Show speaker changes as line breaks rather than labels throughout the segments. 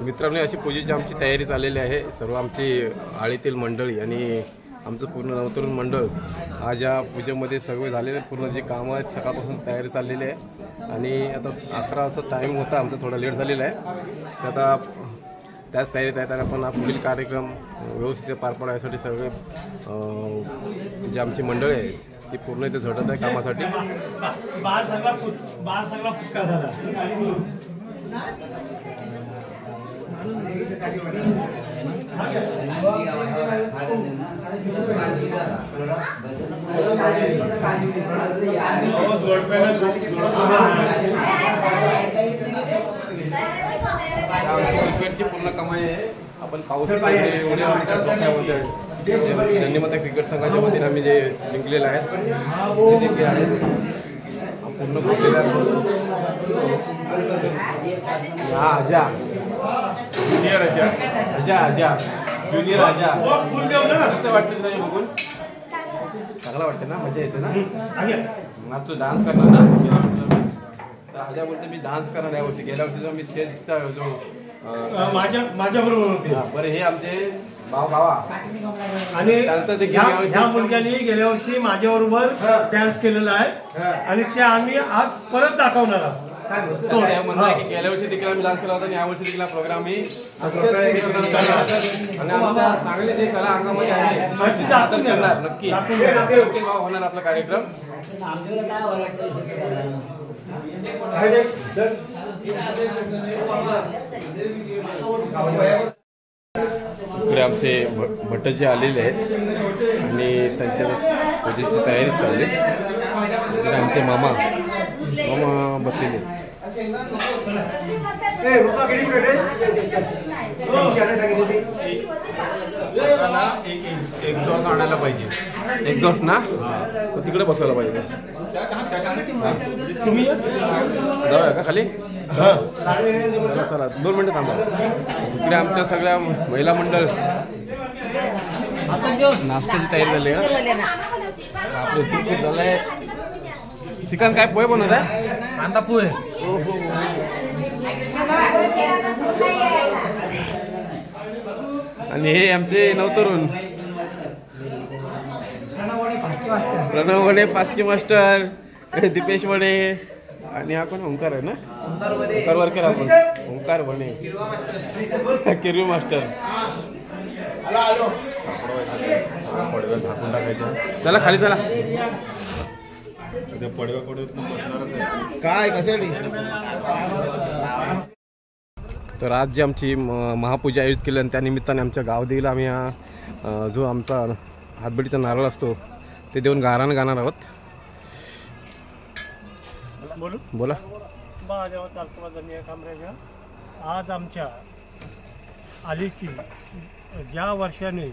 मित्रांनो, अशी पूजेची आमची तयारी चाललेली आहे. सर्व आमची आळीतील मंडळी आणि आमचं पूर्ण नवतरुण मंडळ आज या पूजेमध्ये सगळे झालेले. पूर्ण जे कामं आहेत सकाळपासून तयारी चाललेली आहे आणि आता 11 वाजता टाईम होता आमचा, थोडा लेट झालेला आहे. तर आता त्याच तयारीत आहेत. आपण पुढील कार्यक्रम व्यवस्थित पार पाडण्यासाठी सगळे जे आमची मंडळी आहेत ती पूर्ण इथे झटत आहे कामासाठी. क्रिकेटची पूर्ण कमाई आहे. आपण पाऊस धन्यवाद क्रिकेट संघाच्या वतीने आम्ही जे जिंकलेले आहेत पूर्ण बोललेले ज्युनियर अजा ज्युनियर अजा कसं वाटतं तुला बघून? चांगला वाटतं ना, मजा येते ना. मग तू डान्स करणार ना? तर अजा बोलते मी डान्स करणार यावरती. गेल्या वर्षी जो मी स्टेजचा जो माझ्या बरोबर होते. बरं, हे आमचे भावा आणि ह्या मुलग्याने गेल्या वर्षी माझ्या बरोबर डान्स केलेला आहे आणि ते आम्ही आज परत दाखवणार आहोत. गेल्या वर्षी देखील आम्ही डान्स केला होता आणि यावर्षी देखील प्रोग्राम मी आणि आमच्या चांगले जे कला अंगामध्ये आहे नक्की होणार आपला कार्यक्रम. इकडे आमचे भट जे आलेले आहेत आणि त्यांच्या पूजेची तयारी चालली. इकडे आमचे मामा बसलेले. एक्झॉस्ट आणायला पाहिजे. एक्झॉस्ट ना तिकडे बसवायला पाहिजे. तुम्ही जाऊया का खाली? चला 2 मिनिटं थांबा. इकडे आमच्या सगळ्या महिला मंडळ नाश्त्याची तयारी झाली आहे. आपले झालंय चिकन काय पोहे बनवत आहे? कांदा पोहे. आणि हे आमचे नवतरुण प्रणव वडे, फास्की मास्टर, दीपेश वडे आणि हा कोण ओंकार आहे ना? ओंकार वरकर. आपण ओंकार वडे, किरवी मास्टर. पडव्या झाकून टाकायचं. चला खाली चला. काय कशासाठी? तर आज जी आमची महापूजा आयोजित केली आणि त्यानिमित्ताने आमच्या गावदेवीला आम्ही हा जो आमचा हातबडीचा नारळ असतो ते देऊन गारानं गाणार आहोत. बोला.
आज आमच्या आलीची ज्या वर्षाने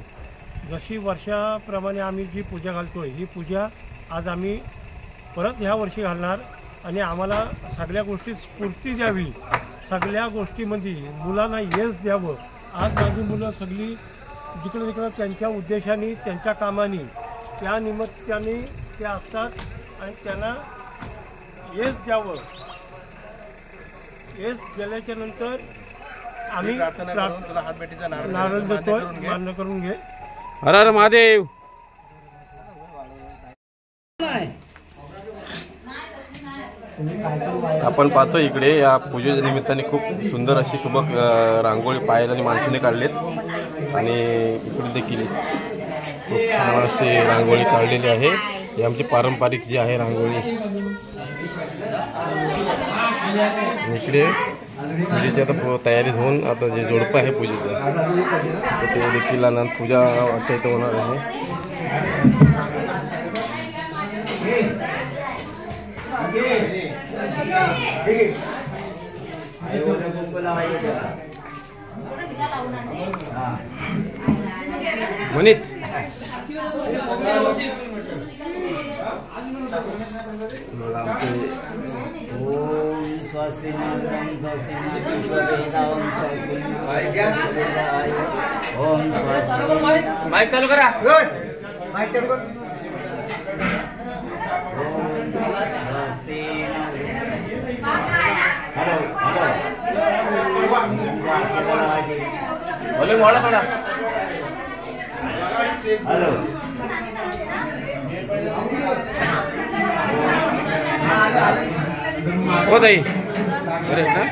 जशी वर्षाप्रमाणे आम्ही जी पूजा घालतोय ही पूजा आज आम्ही परत ह्या वर्षी घालणार आणि आम्हाला सगळ्या गोष्टी स्फूर्ती द्यावी. सगळ्या गोष्टीमध्ये मुलांना यश द्यावं. आज माझी मुलं सगळी जिकडं तिकडं त्यांच्या उद्देशाने त्यांच्या कामाने त्या निमित्ताने ते असतात आणि त्यांना यश द्यावं. यश दिल्याच्या नंतर आम्ही नारळ देतोय. मान्य करून घे.
हर हर महादेव. आपण पाहतो इकडे या पूजेच्या निमित्ताने खूप सुंदर अशी सुबक रांगोळी पायाला आणि माणसाने काढलेत आणि इकडे देखील खूप छान अशी रांगोळी काढलेली आहे. ही आमची पारंपरिक जी आहे रांगोळी. इकडे पूजेची आता तयारी होऊन आता जे जोडपं आहे पूजेचं ते देखील अनंत पूजा अर्चा इथं होणार आहे. मनीत माइक चालू करा. माइक चालू कर. हॅलो मोडा थोडा.
हॅलो
हो ताई बरे ना.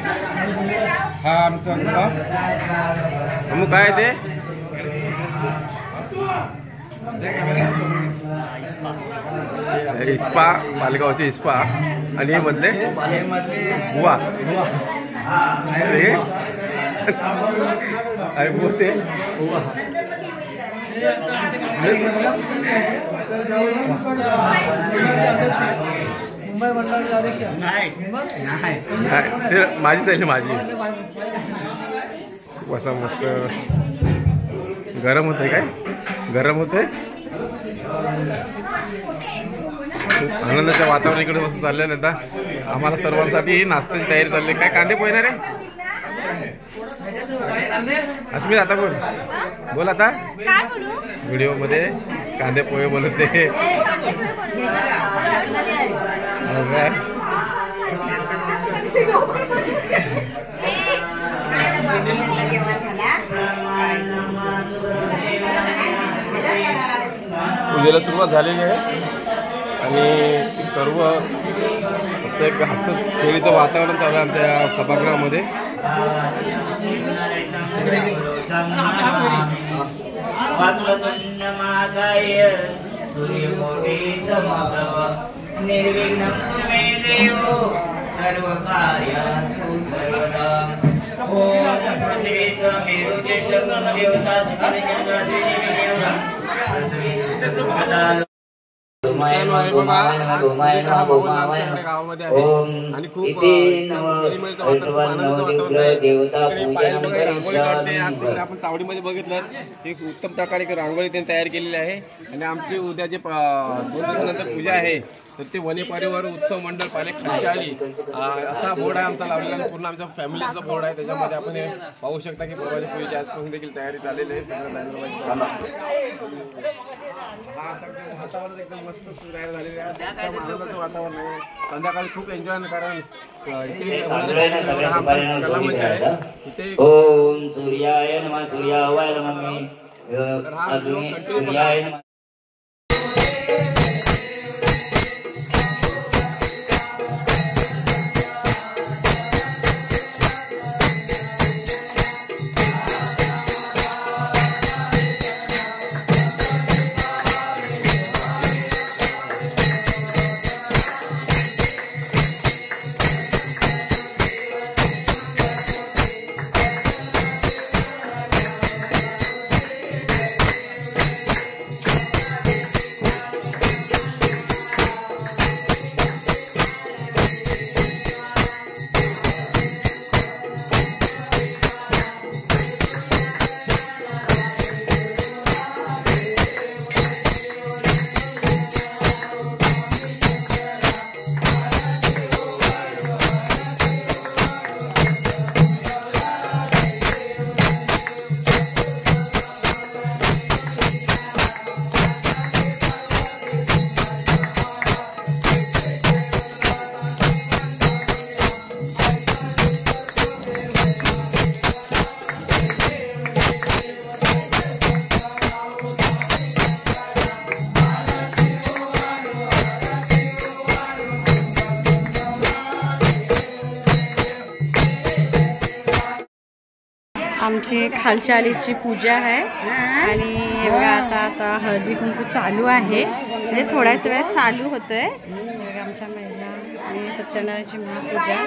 हा आमचा मग काय ते इस्पा मालेगावचे इस्पा आणि हे मधले बुवा अरे बोलते बुवा
मुंबई मंडळाचे अध्यक्ष
नाही माझीच आहे माझी. बसा मस्त गरम होतंय काय गरम होतंय. आनंदाच्या वातावरण इकडे मस्त चाललंय. आता आम्हाला सर्वांसाठी नाश्त्याची तयारी चालली. काय कांदे पोहे रे अस्मित आता बोल आता व्हिडिओ मध्ये कांदे पोहे बोलते. पूजेला सुरुवात झालेली आहे आणि सर्व असं एक हसत खेळीचं वातावरण चालू आहे आमच्या सभागृहामध्ये. गावामध्ये आहे आणि खूप आपण चावडीमध्ये बघितलं एक उत्तम प्रकारे रांगोळी त्यांनी तयार केलेली आहे. आणि आमची उद्या जे 2 दिवसानंतर पूजा आहे तर ते वने परिवार उत्सव मंडळ पाले खंचाळी असा बोर्ड आहे आमचा लावलेला आणि पूर्ण आमच्या फॅमिलीचा बोर्ड आहे. त्याच्यामध्ये आपण हे पाहू शकता की परवाची पूजेची आजपासून देखील तयारी झालेली आहे. वातावरण एकदम मस्त तयार झालेलं आहे. आनंदाचं वातावरण आहे. संध्याकाळी खूप एन्जॉय कारण इथे
ओम सूर्याय नमः सूर्याय नमः सूर्याय नमः.
आमची खालच्या आलीची पूजा आहे आणि बघा आता हळदी कुंकू चालू आहे म्हणजे थोड्याच वेळात चालू होतंय. बघा आमच्या महिला आणि सत्यनारायणची महापूजा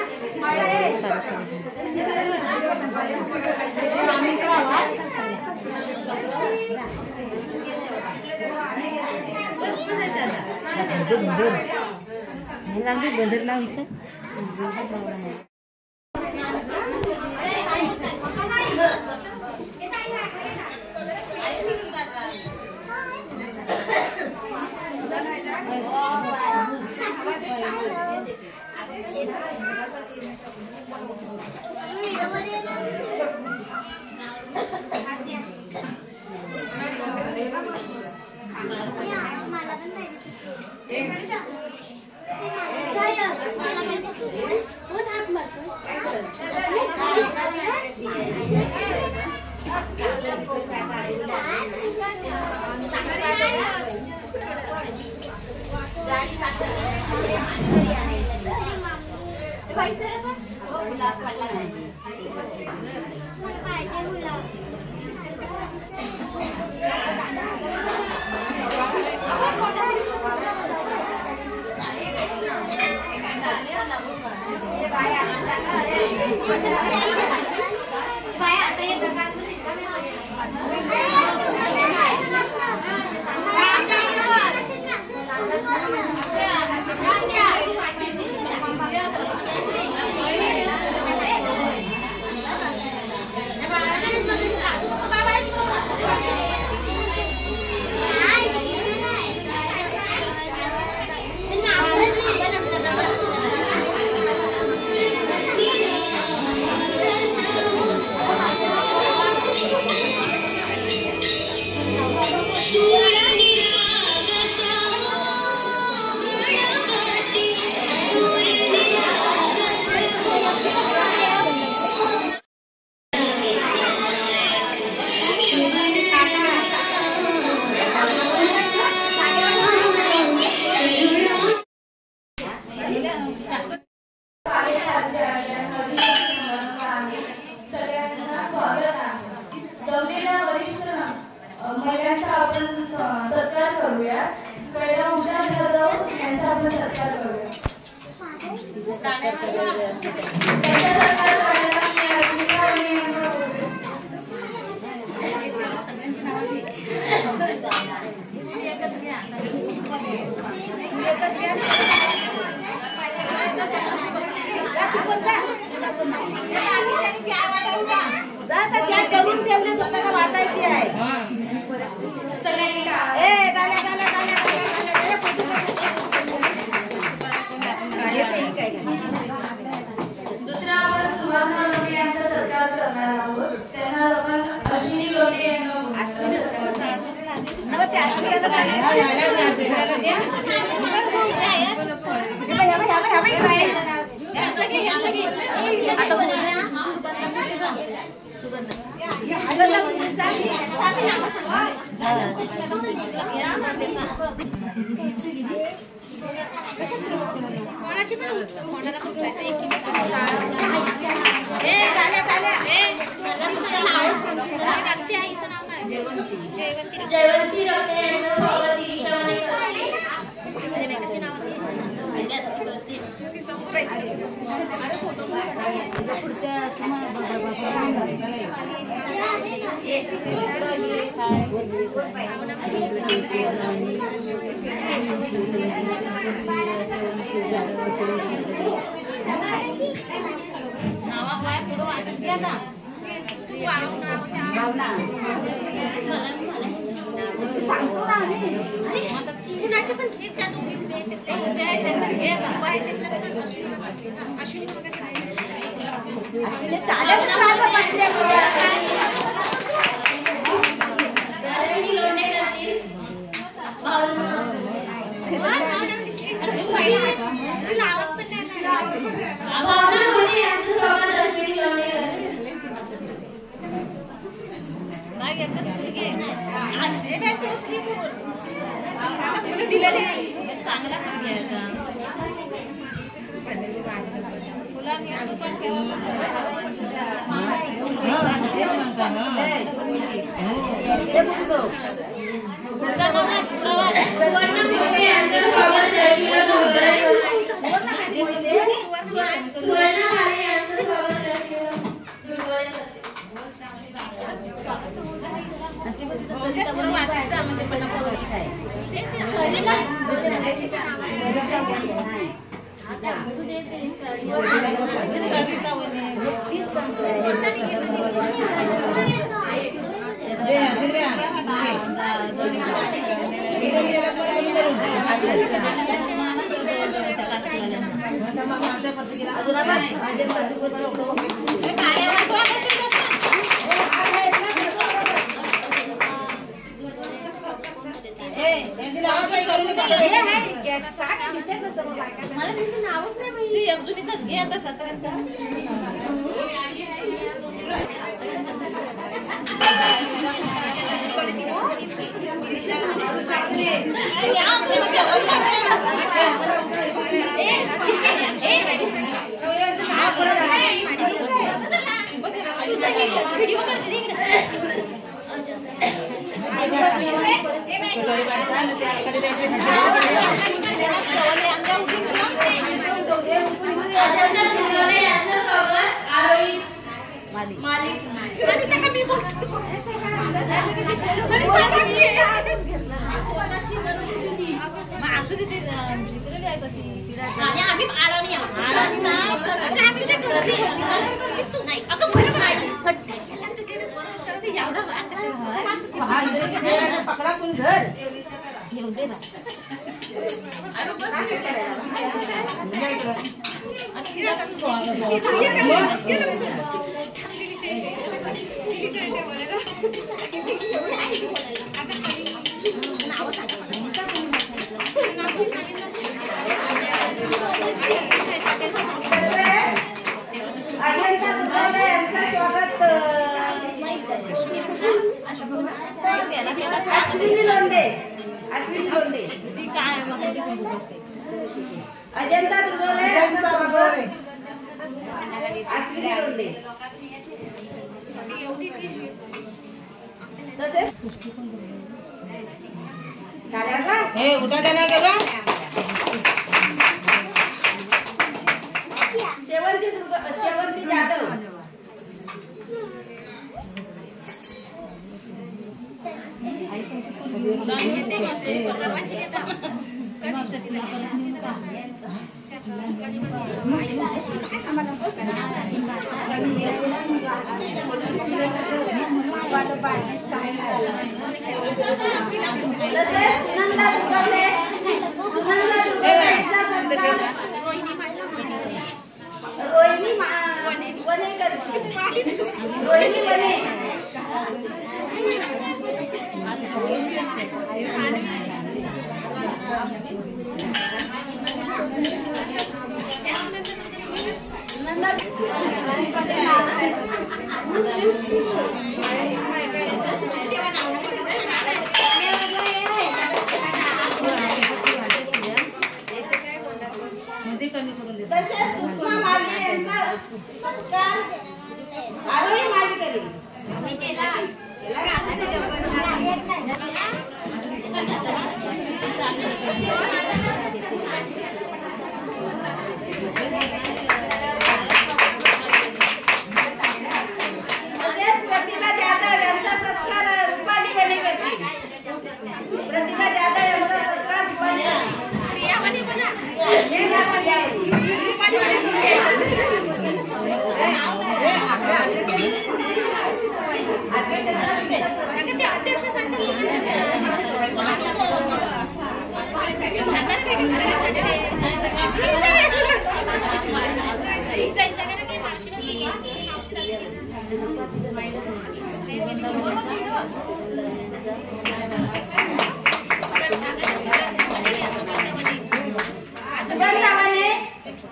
महिलांचा आपण सत्कार करूया. पहिला उषा जाधव यांचा आपण सत्कार करूया. वाटायची आहे सगळ्यांनी दुसरा आपण सुवर्णा लोणे यांचा सत्कार करणार आहोत. त्यांना आपण अश्विनी लोणे यांना
कोणाची पण कोणाला कुठलाच एक
जयवंती रक्ते यांचं स्वागत दिशाने करते.
समोर आहे
सांगतो ना
कुणाचे पण त्या दोघी अश्विनी
लोणे करतील.
तिला आवाज पण
भावना लोणे यांचं स्वागत अश्विनी लोणे करतील.
चांगला
मला त्यांचं नावच नाही माहिती.
अजूनच घे आता सत्र व्हिडिओ करते आम्ही आळवणी
पकडा कोण घर घेऊन दे ना
अश्विनी लोंढे ती काय अजंता दुधोले अश्विनी लोंढे तसेच
हे उठा देना का
शेवंती जाधव रोहिणी वने करते रोहिणी वने तसेच सुषमा माली यांचा सत्कार आरोही माली करेल प्रतिभा जाधव यांचा सत्कार रुपाली बने करतील प्रतिभा जाधव यांचा सत्कार रुपाली
अध्यक्ष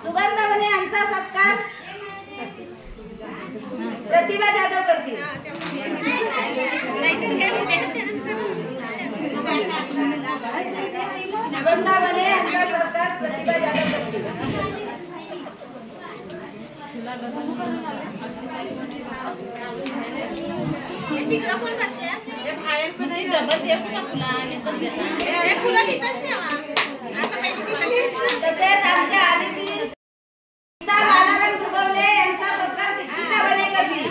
सुगंधावने यांचा सत्कार प्रतिभा जाधव करतील सुगंधावने यांचा सत्कार प्रतिभा जाधव करतील
तिकडं कोण बसल्या बाहेर पण डबल देऊ का फुला तिथंच ठेवा आता पहिली
तसेच आमच्या आलीतील गीता बालाराम दुबवले यांचा सत्कार दीक्षिता बने करतील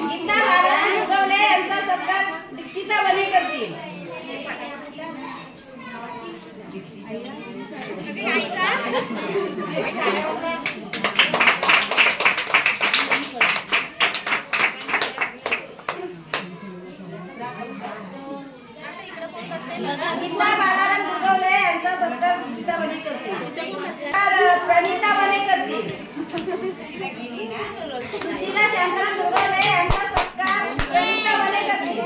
गीता बालाराम दुबवले यांचा सत्कार दीक्षिता बने करतील गीता बालाराम दुबवले यांचा सत्कार दीक्षिता बने करतील प्रणिता बने करतील सुशीला शंकर दुबवले यांचा सत्कार प्रणिता बने करतील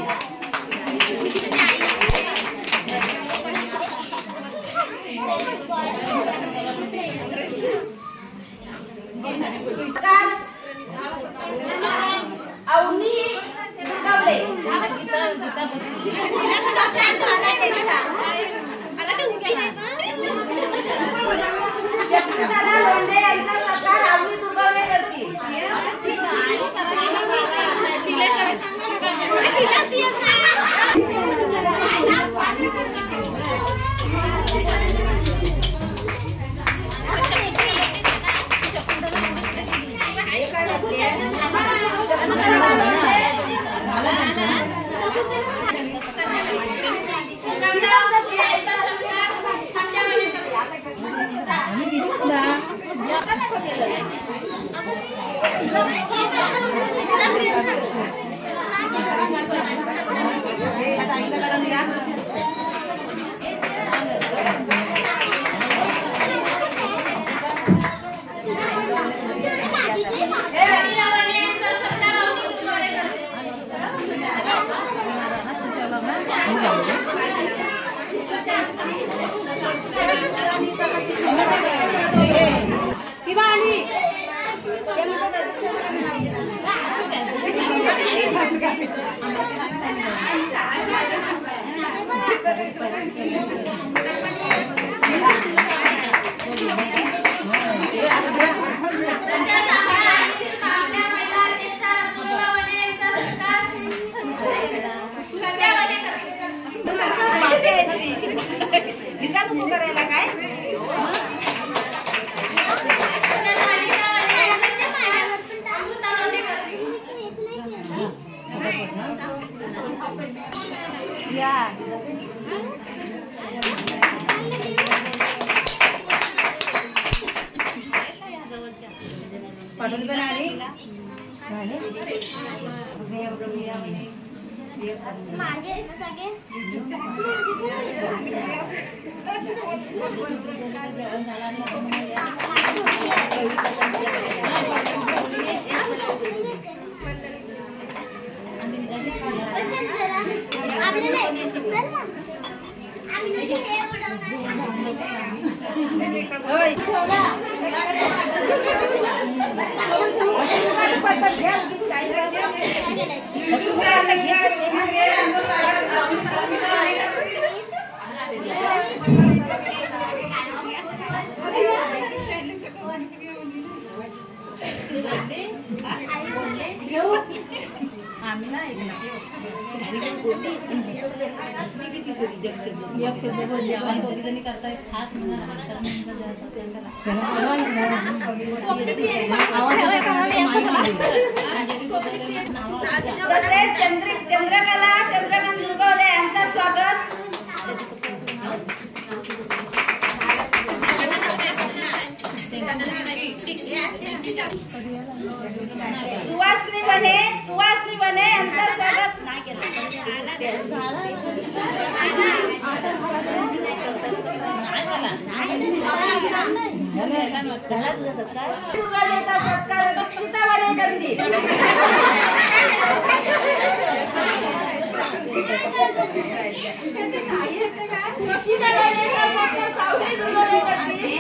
अवनी दुबवले शक्तिदादा लोंढे यांचा सत्कार अवनी दुबवले करतील चंद्रकला चंद्रकांत दुर्गवले यांचं स्वागत. सुवासनी बने यांचं स्वागत नाही केलं. दुर्गादेचा सत्कार दीक्षिता बनेकरजी. दीक्षिता बनेचा सत्कार सावली दुर्गादेकरजी.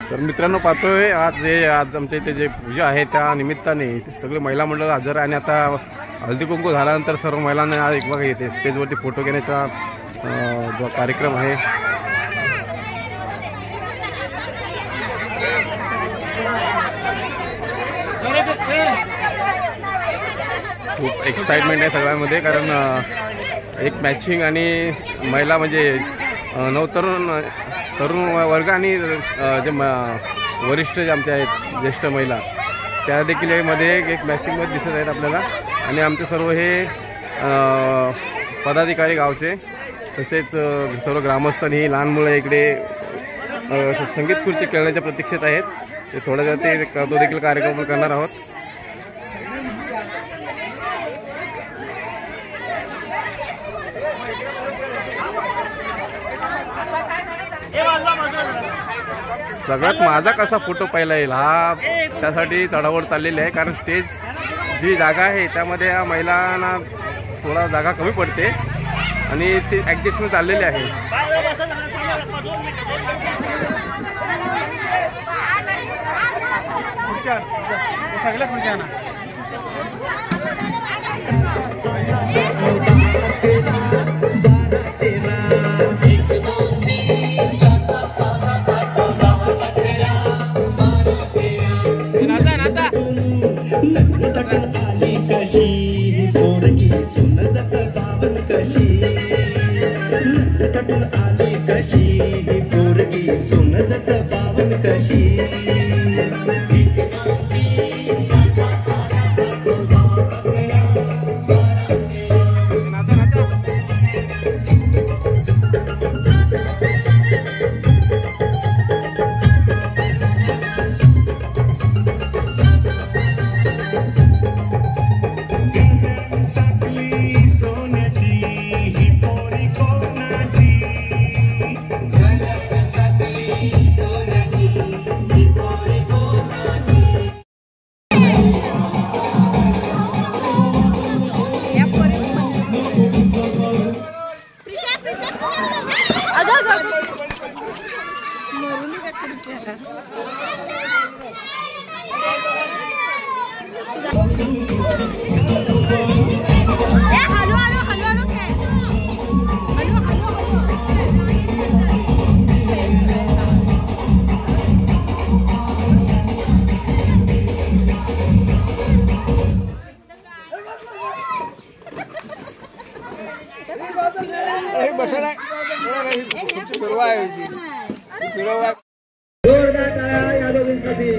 तर मित्रांनो पाहतोय आज आमच्या इथे जे पूजा आहे त्या निमित्ताने सगळे महिला मंडळ हजर आहे आणि आता हळदी कुंकू झाल्यानंतर सर्व महिलांना एक बघा येते स्टेजवरती फोटो घेण्याचा जो कार्यक्रम आहे खूप एक्साइटमेंट आहे सगळ्यांमध्ये कारण एक मॅचिंग आणि महिला म्हणजे तरुण वर्ग आणि जे वरिष्ठ जे आमचे आहेत ज्येष्ठ महिला त्या देखील मध्ये एक मॅचिंगमध्ये दिसत आहेत आपल्याला आणि आमचे सर्व हे पदाधिकारी गावचे तसेच सर्व ग्रामस्थांनी लहान मुलं इकडे संगीत खुर्ची खेळण्याच्या प्रतीक्षेत आहेत. ते थोड्या वेळात तो देखील कार्यक्रम करणार आहोत. सगळ्यात माझा कसा फोटो पाहिला येईल हा त्यासाठी चढावड चाललेली आहे कारण स्टेज जी जागा आहे त्यामध्ये या महिलांना थोडा जागा कमी पडते आणि ते ॲडजस्टमेंट चाललेले आहे.
सगळ्या खुर्च्या ना
आली कशी पोरगी सुन जसं बावन कशी तटून आली कशी पोरगी सुन जसं बावन कशी जोरदार टाळ्या या दोघींसाठी.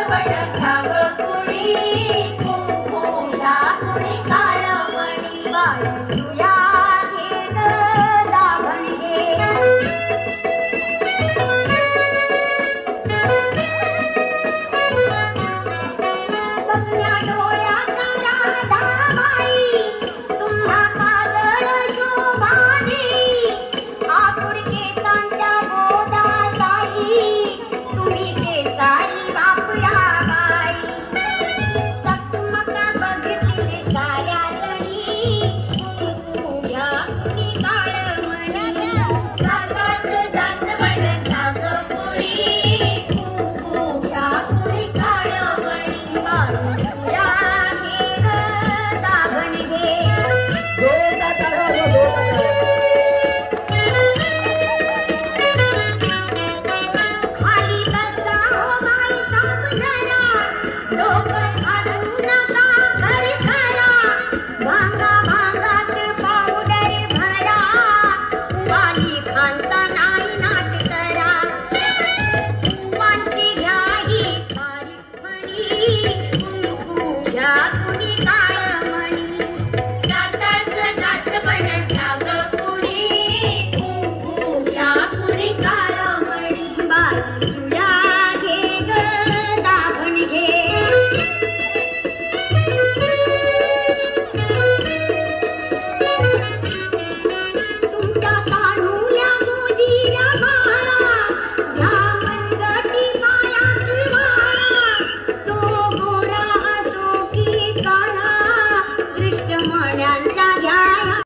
घ्या ही